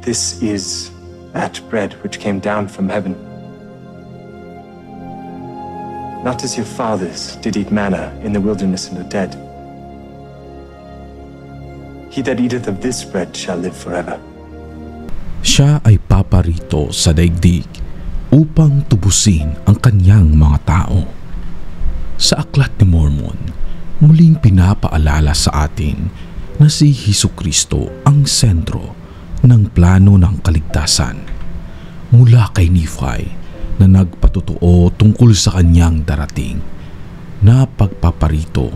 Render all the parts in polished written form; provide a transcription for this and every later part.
This is that bread which came down from heaven. Not as your fathers did eat manna in the wilderness and are dead. He that eateth of this bread shall live forever. Siya ay paparito sa daigdig upang tubusin ang kanyang mga tao. Sa Aklat ni Mormon, muling pinapaalala sa atin na si Hesukristo ang sentro ng plano ng kaligtasan. Mula kay Nephi na nagpatotoo tungkol sa kanyang darating na pagpaparito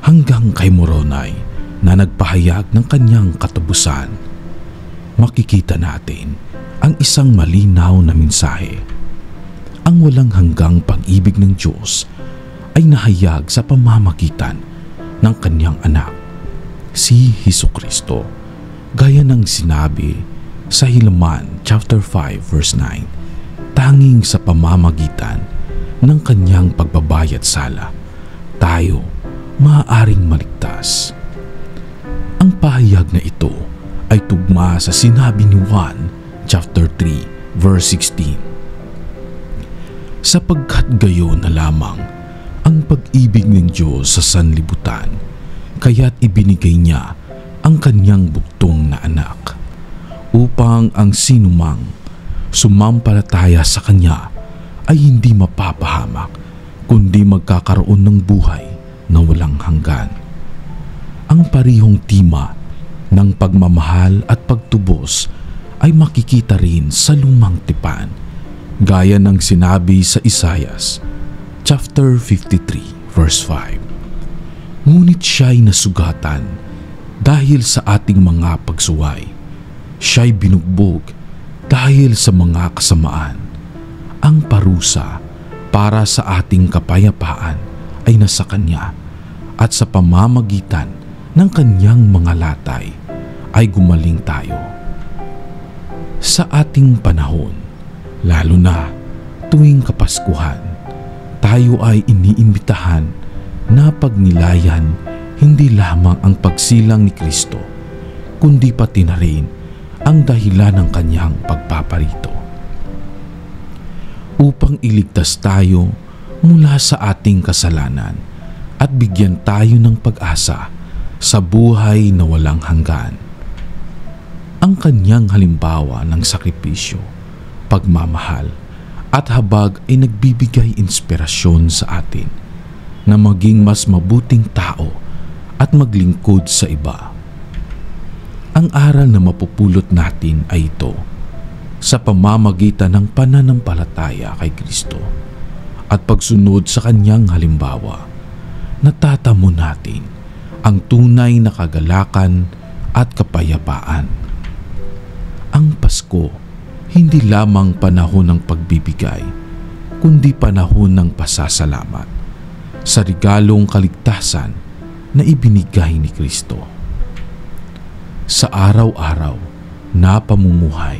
hanggang kay Moroni na nagpahayag ng kanyang katapusan, makikita natin ang isang malinaw na mensahe. Ang walang hanggang pag-ibig ng Diyos ay nahayag sa pamamagitan ng kanyang anak, si Hesukristo, gaya ng sinabi sa Hilaman chapter 5 verse 9, tanging sa pamamagitan ng kanyang pagbabayad sala, tayo maaaring maligtas. Ang pahayag na ito ay tugma sa sinabi ni Juan chapter 3 verse 16. Sapagkat gayon na lamang ang pag-ibig ng Diyos sa sanlibutan, kaya't ibinigay niya ang kanyang buktong na anak, upang ang sinumang sumampalataya sa kanya ay hindi mapapahamak, kundi magkakaroon ng buhay na walang hanggan. Ang parihong tema ng pagmamahal at pagtubos ay makikita rin sa lumang tipan, gaya ng sinabi sa Isaias chapter 53 verse 5. Ngunit siya'y nasugatan dahil sa ating mga pagsuway, siya'y binugbog dahil sa mga kasamaan. Ang parusa para sa ating kapayapaan ay nasa kanya, at sa pamamagitan ng kanyang mga latay ay gumaling tayo. Sa ating panahon, lalo na tuwing Kapaskuhan, tayo ay iniimbitahan na pagnilayan hindi lamang ang pagsilang ni Kristo, kundi pati na rin ang dahilan ng kanyang pagpaparito, upang iligtas tayo mula sa ating kasalanan at bigyan tayo ng pag-asa sa buhay na walang hanggan. Ang kanyang halimbawa ng sakripisyo, pagmamahal at habag ay nagbibigay inspirasyon sa atin na maging mas mabuting tao at maglingkod sa iba. Ang aral na mapupulot natin ay ito sa pamamagitan ng pananampalataya kay Kristo at pagsunod sa kanyang halimbawa. Natatamo natin ang tunay na kagalakan at kapayapaan. Ang Pasko hindi lamang panahon ng pagbibigay, kundi panahon ng pasasalamat sa regalong kaligtasan na ibinigay ni Kristo. Sa araw-araw na pamumuhay,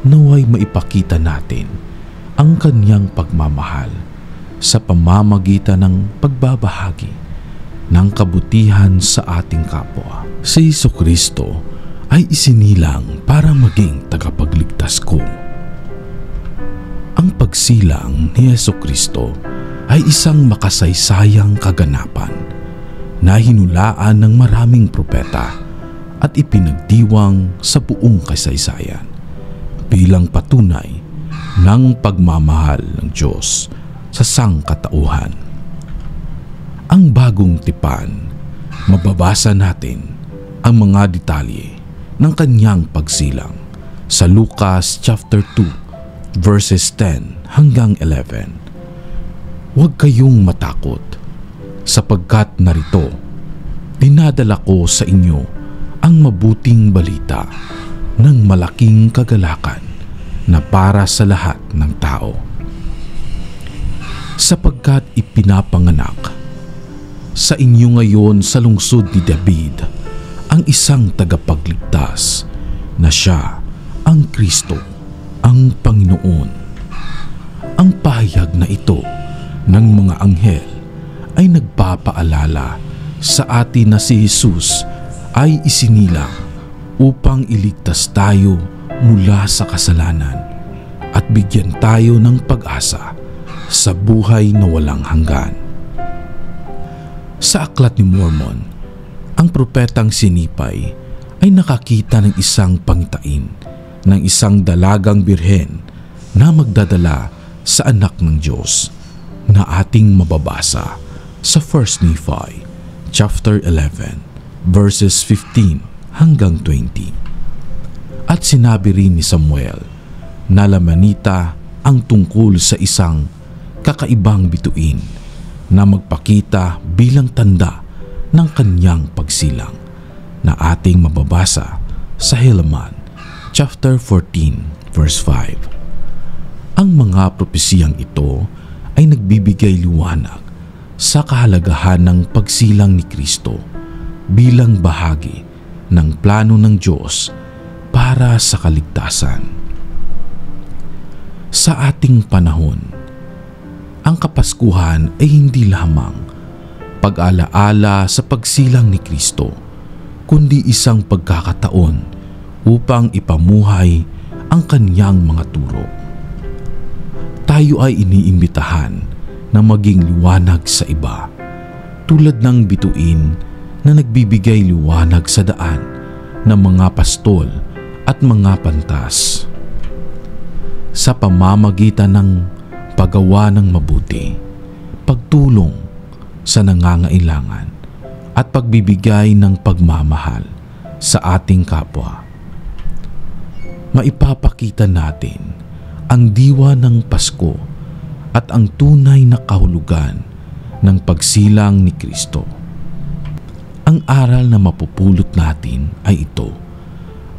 naway maipakita natin ang kanyang pagmamahal sa pamamagitan ng pagbabahagi ng kabutihan sa ating kapwa. Si Hesukristo ay isinilang para maging tagapagligtas ko. Ang pagsilang ni Hesukristo ay isang makasaysayang kaganapan na hinulaan ng maraming propeta at ipinagdiwang sa buong kasaysayan bilang patunay ng pagmamahal ng Diyos sa sangkatauhan. Ang bagong tipan, mababasa natin ang mga detalye ng kanyang pagsilang sa Lucas chapter 2 verses 10 hanggang 11. Huwag kayong matakot, sapagkat narito, dinadala ko sa inyo ang mabuting balita ng malaking kagalakan na para sa lahat ng tao. Sapagkat ipinapanganak sa inyo ngayon sa lungsod ni David ang isang tagapagligtas na siya ang Kristo, ang Panginoon. Ang pahayag na ito ng mga anghel ay nagpapaalala sa atin na si Jesus ay isinilang upang iligtas tayo mula sa kasalanan at bigyan tayo ng pag-asa sa buhay na walang hanggan. Sa Aklat ni Mormon, ang propetang si Nephi ay nakakita ng isang pangitain ng isang dalagang birhen na magdadala sa anak ng Diyos na ating mababasa sa 1 Nephi chapter 11 verses 15 hanggang 20. At sinabi rin ni Samuel na lamanita ang tungkol sa isang kakaibang bituin na magpakita bilang tanda ng kanyang pagsilang na ating mababasa sa Helaman chapter 14 verse 5. Ang mga propesiyang ito ay nagbibigay liwanag sa kahalagahan ng pagsilang ni Kristo bilang bahagi ng plano ng Diyos para sa kaligtasan. Sa ating panahon, ang Kapaskuhan ay hindi lamang pag-alaala sa pagsilang ni Kristo, kundi isang pagkakataon upang ipamuhay ang kanyang mga turo. Tayo ay iniimbitahan na maging liwanag sa iba, tulad ng bituin na nagbibigay liwanag sa daan ng mga pastol at mga pantas. Sa pamamagitan ng paggawa ng mabuti, pagtulong sa nangangailangan at pagbibigay ng pagmamahal sa ating kapwa, maipapakita natin ang diwa ng Pasko at ang tunay na kahulugan ng pagsilang ni Kristo. Ang aral na mapupulot natin ay ito: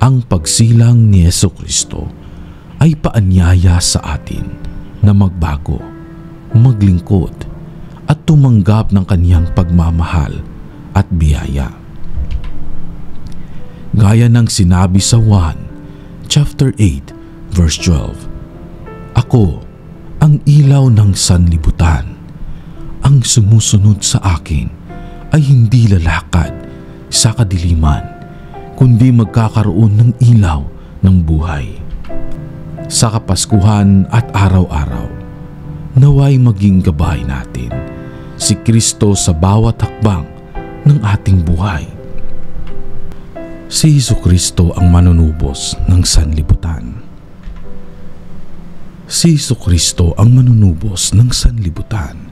ang pagsilang ni Jesucristo ay paanyaya sa atin na magbago, maglingkod at tumanggap ng kanyang pagmamahal at biyaya. Gaya ng sinabi sa 1 chapter 8 verse 12, "Ako ang ilaw ng sanlibutan. Ang sumusunod sa akin ay hindi lalakad sa kadiliman, kundi magkakaroon ng ilaw ng buhay." Sa Kapaskuhan at araw-araw, naway maging gabay natin si Kristo sa bawat hakbang ng ating buhay. Si Jesucristo ang manunubos ng sanlibutan. Si Jesucristo ang manunubos ng sanlibutan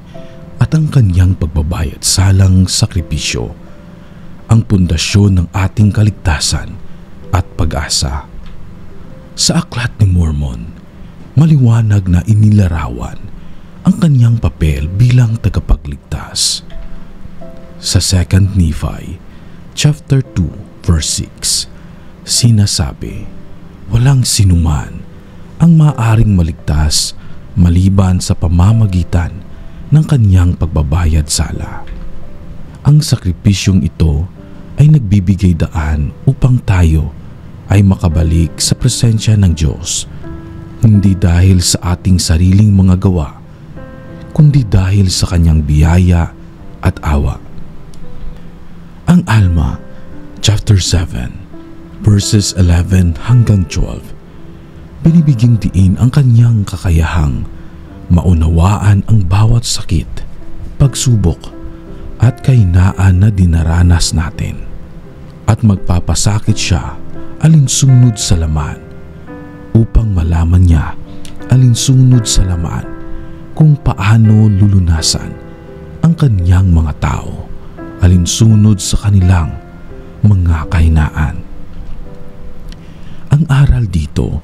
at ang kanyang pagbabayad salang sakripisyo, ang pundasyon ng ating kaligtasan at pag-asa. Sa Aklat ni Mormon, maliwanag na inilarawan ang kanyang papel bilang tagapagligtas. Sa 2 Nephi chapter 2 verse 6, sinasabi, "Walang sinuman ang maaring maligtas maliban sa pamamagitan ng kanyang pagbabayad sala." Ang sakripisyong ito ay nagbibigay daan upang tayo ay makabalik sa presensya ng Diyos, hindi dahil sa ating sariling mga gawa, kundi dahil sa kanyang biyaya at awa. Ang Alma chapter 7 verses 11 hanggang 12, binibigyang diin ang kanyang kakayahang maunawaan ang bawat sakit, pagsubok at kahinaan na dinaranas natin, at magpapasakit siya alinsunod sa laman upang malaman niya alinsunod sa laman kung paano lulunasan ang kanyang mga tao alinsunod sa kanilang mga kahinaan. Ang aral dito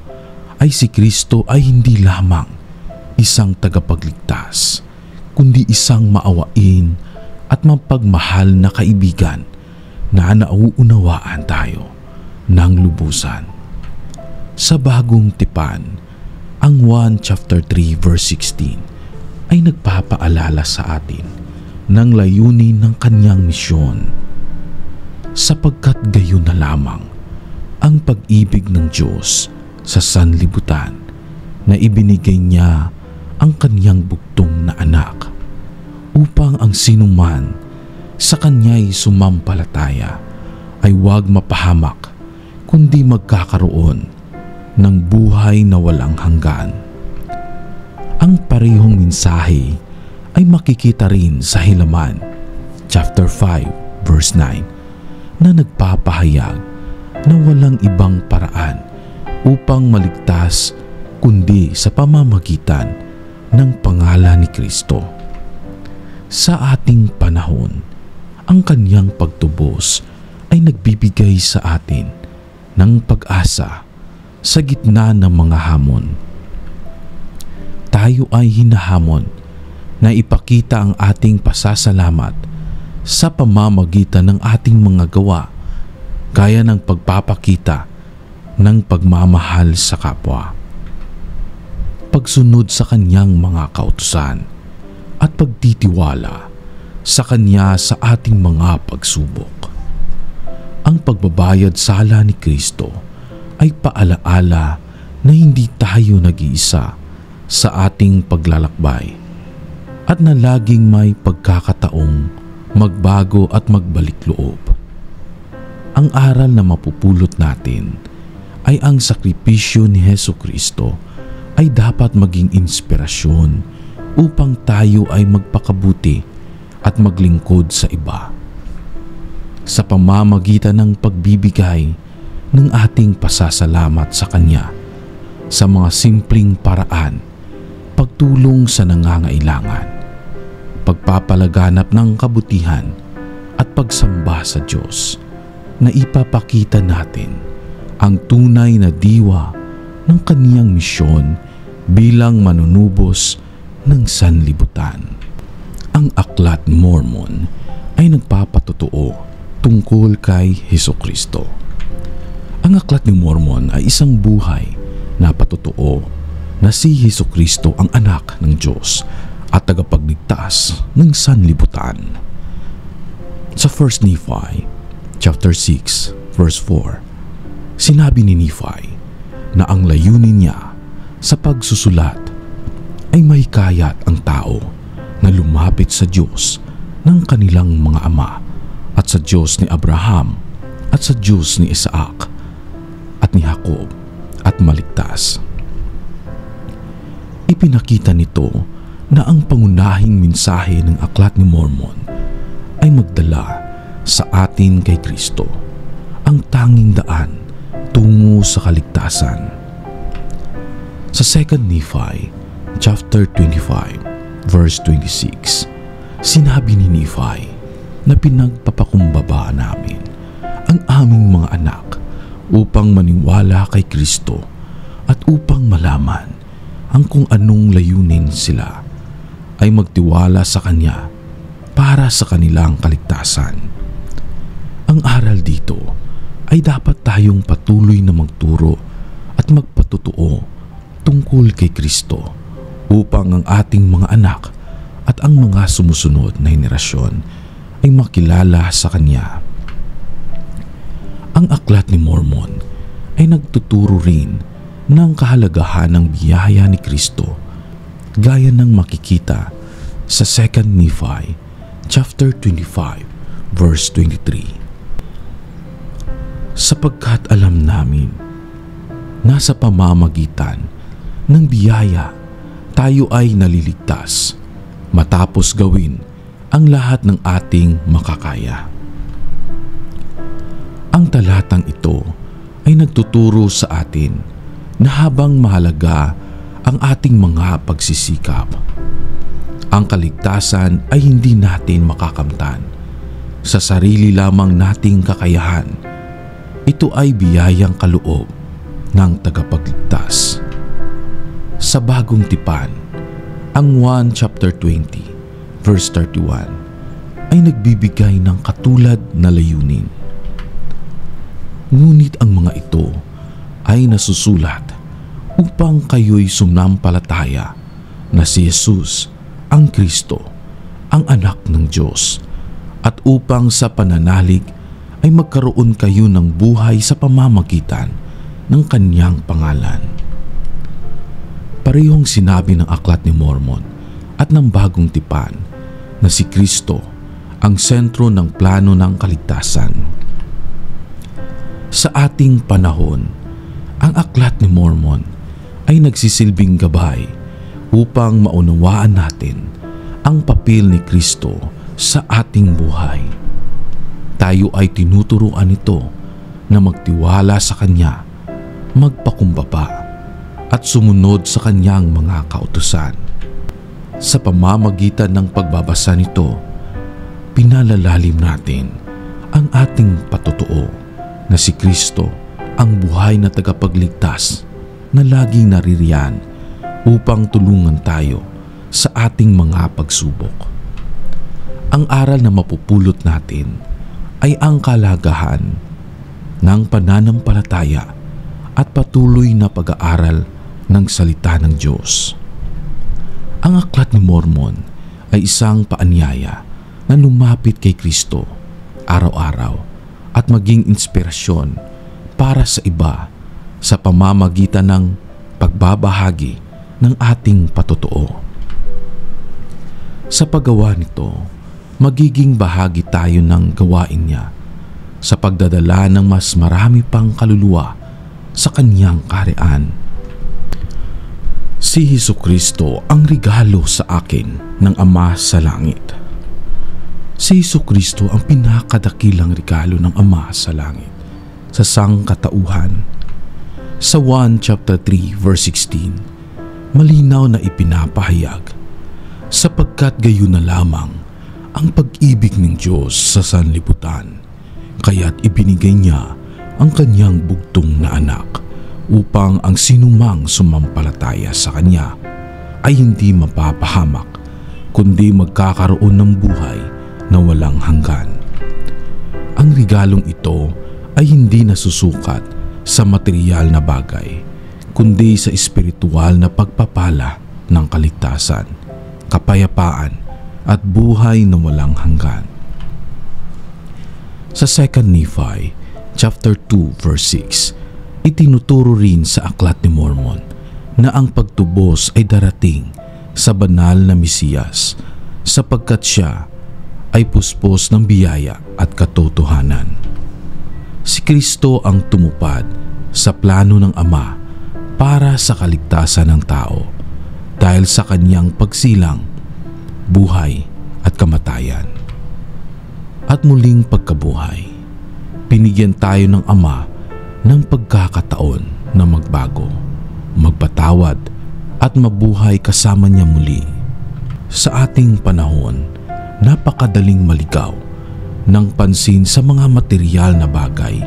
ay si Kristo ay hindi lamang isang tagapagligtas, kundi isang maawain at mapagmahal na kaibigan na nauunawaan tayo ng lubusan. Sa Bagong Tipan, ang 1 chapter 3 verse 16 ay nagpapaalala sa atin ng layunin ng kanyang misyon, sapagkat gayon na lamang ang pag-ibig ng Diyos sa sanlibutan na ibinigay niya ang kanyang bugtong na anak, upang ang sinuman sa kanya'y sumampalataya ay huwag mapahamak, kundi magkakaroon ng buhay na walang hanggan. Ang parehong mensahe ay makikita rin sa Hilaman, chapter 5, verse 9, na nagpapahayag na walang ibang paraan upang maligtas kundi sa pamamagitan ng pangalan ni Kristo. Sa ating panahon, ang kanyang pagtubos ay nagbibigay sa atin ng pag-asa sa gitna ng mga hamon. Tayo ay hinahamon na ipakita ang ating pasasalamat sa pamamagitan ng ating mga gawa, gaya ng pagpapakita ng pagmamahal sa kapwa, pagsunod sa kanyang mga kautusan, at pagtitiwala sa kanya sa ating mga pagsubok. Ang pagbabayad sala ni Kristo ay paalaala na hindi tayo nag-iisa sa ating paglalakbay at na laging may pagkakataong magbago at magbalik loob. Ang aral na mapupulot natin ay ang sakripisyo ni Hesukristo ay dapat maging inspirasyon upang tayo ay magpakabuti at maglingkod sa iba. Sa pamamagitan ng pagbibigay ng ating pasasalamat sa Kanya sa mga simpleng paraan, pagtulong sa nangangailangan, pagpapalaganap ng kabutihan at pagsamba sa Diyos, na ipapakita natin ang tunay na diwa ng Kaniyang misyon bilang manunubos ng sanlibutan. Ang Aklat Mormon ay nagpapatotoo tungkol kay Hesukristo. Ang Aklat ni Mormon ay isang buhay na patotoo na si Hesukristo ang anak ng Diyos at tagapagligtas ng sanlibutan. Sa 1 Nephi chapter 6 verse 4, sinabi ni Nephi na ang layunin niya sa pagsusulat ay mahikayat ang tao na lumapit sa Diyos ng kanilang mga ama at sa Diyos ni Abraham at sa Diyos ni Isaac at ni Jacob at maligtas. Ipinakita nito na ang pangunahing mensahe ng Aklat ni Mormon ay magdala sa atin kay Kristo, ang tanging daan tungo sa kaligtasan. Sa 2 Nephi chapter 25 verse 26, sinabi ni Nephi na pinagpapakumbaba namin ang aming mga anak upang maniwala kay Kristo at upang malaman ang kung anong layunin sila ay magtiwala sa Kanya para sa kanilang kaligtasan. Ang aral dito ay dapat tayong patuloy na magturo at magpatotoo tungkol kay Kristo upang ang ating mga anak at ang mga sumusunod na henerasyon ay makilala sa Kanya. Ang Aklat ni Mormon ay nagtuturo rin ng kahalagahan ng biyaya ni Kristo gaya ng makikita sa 2 Nephi chapter 25 verse 23. Sapagkat alam namin na sa pamamagitan ng biyaya tayo ay naliligtas matapos gawin ang lahat ng ating makakaya. Ang talatang ito ay nagtuturo sa atin na habang mahalaga ang ating mga pagsisikap, ang kaligtasan ay hindi natin makakamtan sa sarili lamang nating kakayahan. Ito ay biyayang kaloob ng tagapagligtas. Sa Bagong Tipan, ang 1 chapter 20 verse 31 ay nagbibigay ng katulad na layunin. Ngunit ang mga ito ay nasusulat upang kayo'y sumampalataya na si Jesus ang Kristo, ang anak ng Diyos, at upang sa pananalig ay magkaroon kayo ng buhay sa pamamagitan ng Kanyang pangalan. Parehong sinabi ng Aklat ni Mormon at ng Bagong Tipan na si Kristo ang sentro ng plano ng kaligtasan. Sa ating panahon Ang Aklat ni Mormon ay nagsisilbing gabay upang maunawaan natin ang papel ni Kristo sa ating buhay. Tayo ay tinuturuan nito na magtiwala sa Kanya, magpakumbaba at sumunod sa Kanyang mga kautusan. Sa pamamagitan ng pagbabasa nito, pinalalalim natin ang ating patotoo na si Kristo ang buhay na tagapagligtas na laging naririyan upang tulungan tayo sa ating mga pagsubok. Ang aral na mapupulot natin ay ang kalagahan ng pananampalataya at patuloy na pag-aaral ng salita ng Diyos. Ang Aklat ni Mormon ay isang paanyaya na lumapit kay Kristo araw-araw at maging inspirasyon para sa iba sa pamamagitan ng pagbabahagi ng ating patotoo. Sa paggawa nito, magiging bahagi tayo ng gawain niya sa pagdadala ng mas marami pang kaluluwa sa Kanyang kaharian. Si Hesukristo ang regalo sa akin ng Ama sa langit. Si Hesukristo ang pinakadakilang regalo ng Ama sa langit sa sangkatauhan. Sa 1 chapter 3 verse 16, malinaw na ipinapahayag, sapagkat gayon na lamang ang pag-ibig ng Diyos sa sanlibutan, kaya't ibinigay niya ang Kanyang bugtong na anak upang ang sinumang sumampalataya sa Kanya ay hindi mapapahamak, kundi magkakaroon ng buhay na walang hanggan. Ang regalong ito ay hindi nasusukat sa material na bagay, kundi sa espiritual na pagpapala ng kaligtasan, kapayapaan at buhay na walang hanggan. Sa 2 Nephi chapter 2 verse 6, itinuturo rin sa Aklat ni Mormon na ang pagtubos ay darating sa banal na Mesiyas sapagkat siya ay puspos ng biyaya at katotohanan. Si Kristo ang tumupad sa plano ng Ama para sa kaligtasan ng tao dahil sa Kanyang pagsilang, buhay at kamatayan. At muling pagkabuhay, binigyan tayo ng Ama ng pagkakataon na magbago, magpatawad at mabuhay kasama niya muli. Sa ating panahon, napakadaling maligaw ng pansin sa mga material na bagay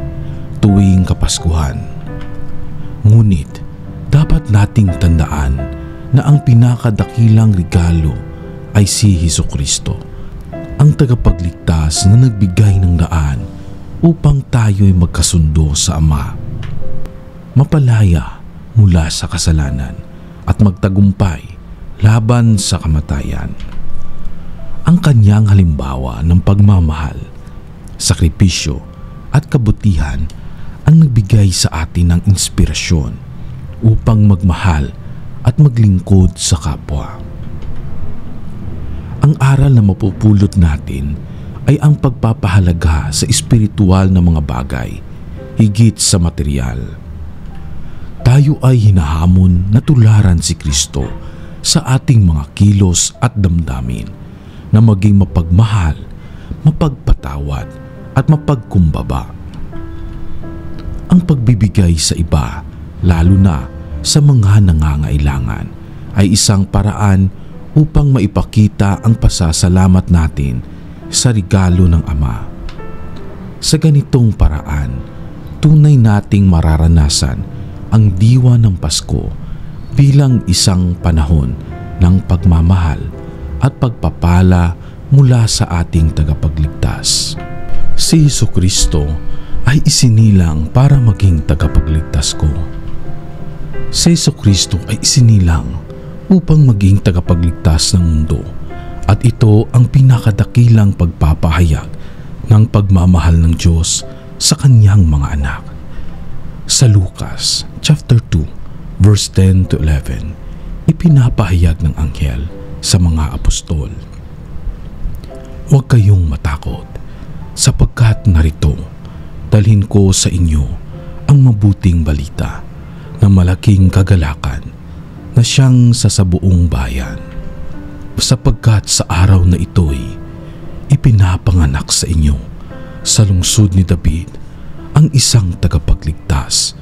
tuwing Kapaskuhan. Ngunit dapat nating tandaan na ang pinakadakilang regalo ay si Hesukristo, ang tagapagligtas na nagbigay ng daan upang tayo'y magkasundo sa Ama, mapalaya mula sa kasalanan at magtagumpay laban sa kamatayan. Ang Kanyang halimbawa ng pagmamahal, sakripisyo at kabutihan ang nagbigay sa atin ng inspirasyon upang magmahal at maglingkod sa kapwa. Ang aral na mapupulot natin ay ang pagpapahalaga sa espiritual na mga bagay higit sa material. Tayo ay hinahamon na tularan si Kristo sa ating mga kilos at damdamin na maging mapagmahal, mapagpatawad at mapagkumbaba. Ang pagbibigay sa iba, lalo na sa mga nangangailangan, ay isang paraan upang maipakita ang pasasalamat natin sa regalo ng Ama. Sa ganitong paraan, tunay nating mararanasan ang diwa ng Pasko bilang isang panahon ng pagmamahal at pagpapala mula sa ating tagapagligtas. Si Hesukristo ay isinilang para maging tagapagligtas ko. Si Hesukristo ay isinilang upang maging tagapagligtas ng mundo, at ito ang pinakadakilang pagpapahayag ng pagmamahal ng Diyos sa Kanyang mga anak. Sa Lucas chapter 2 verse 10 to 11, ipinapahayag ng anghel sa mga apostol, "Huwag kayong matakot, sapagkat narito, dalhin ko sa inyo ang mabuting balita na malaking kagalakan na siyang sasabuong bayan, sapagkat sa araw na ito'y ipinapanganak sa inyo sa lungsod ni David ang isang tagapagligtas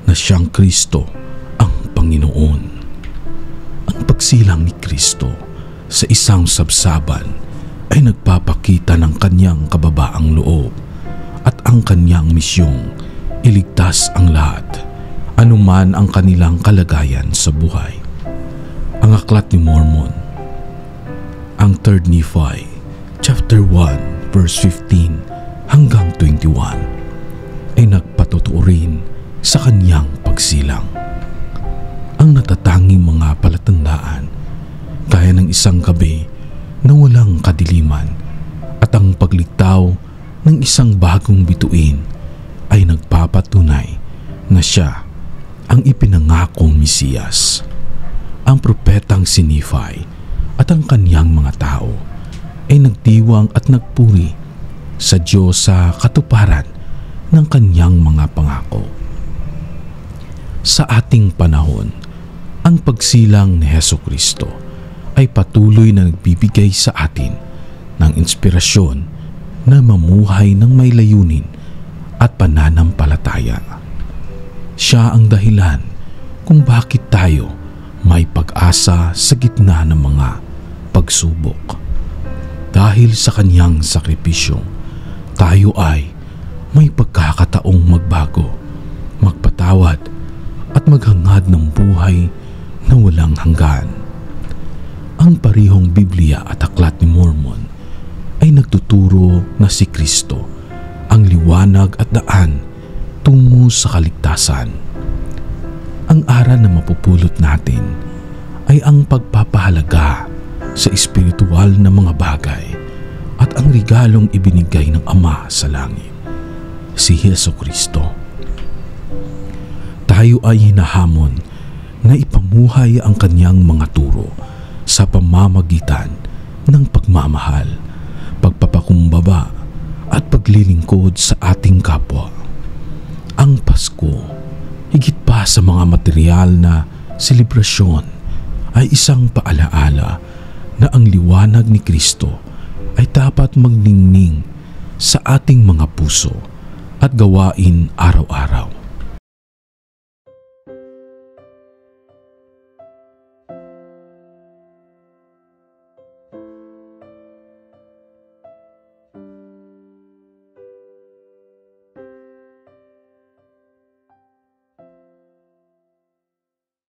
na siyang Kristo ang Panginoon. Ang pagsilang ni Kristo sa isang sabsaban ay nagpapakita ng kanyang kababaang loob at ang kanyang misyong iligtas ang lahat, anuman ang kanilang kalagayan sa buhay. Ang Aklat ni Mormon, ang 3 Nephi, chapter 1, verse 15 hanggang 21, ay nagpatotoo rin sa kanyang pagsilang. Ang natatanging mga palatandaan gaya ng isang gabi na walang kadiliman at ang pagliktaw ng isang bagong bituin ay nagpapatunay na siya ang ipinangakong Mesiyas. Ang propetang si Nephi at ang kaniyang mga tao ay nagdiwang at nagpuri sa Diyos sa katuparan ng kaniyang mga pangako. Sa ating panahon, ang pagsilang ni Hesukristo ay patuloy na nagbibigay sa atin ng inspirasyon na mamuhay ng may layunin at pananampalataya. Siya ang dahilan kung bakit tayo may pag-asa sa gitna ng mga pagsubok. Dahil sa kanyang sakripisyo, tayo ay may pagkakataong magbago, magpatawad at maghangad ng buhay na walang hanggan. Ang parihong Biblia at Aklat ni Mormon ay nagtuturo na si Kristo ang liwanag at daan tungo sa kaligtasan. Ang aral na mapupulot natin ay ang pagpapahalaga sa espiritual na mga bagay at ang regalong ibinigay ng Ama sa langit, si Hesukristo. Tayo ay hinahamon na ipamuhay ang kanyang mga turo sa pamamagitan ng pagmamahal, pagpapakumbaba at paglilingkod sa ating kapwa. Ang Pasko, higit pa sa mga material na selebrasyon, ay isang paalaala na ang liwanag ni Kristo ay dapat magningning sa ating mga puso at gawain araw-araw.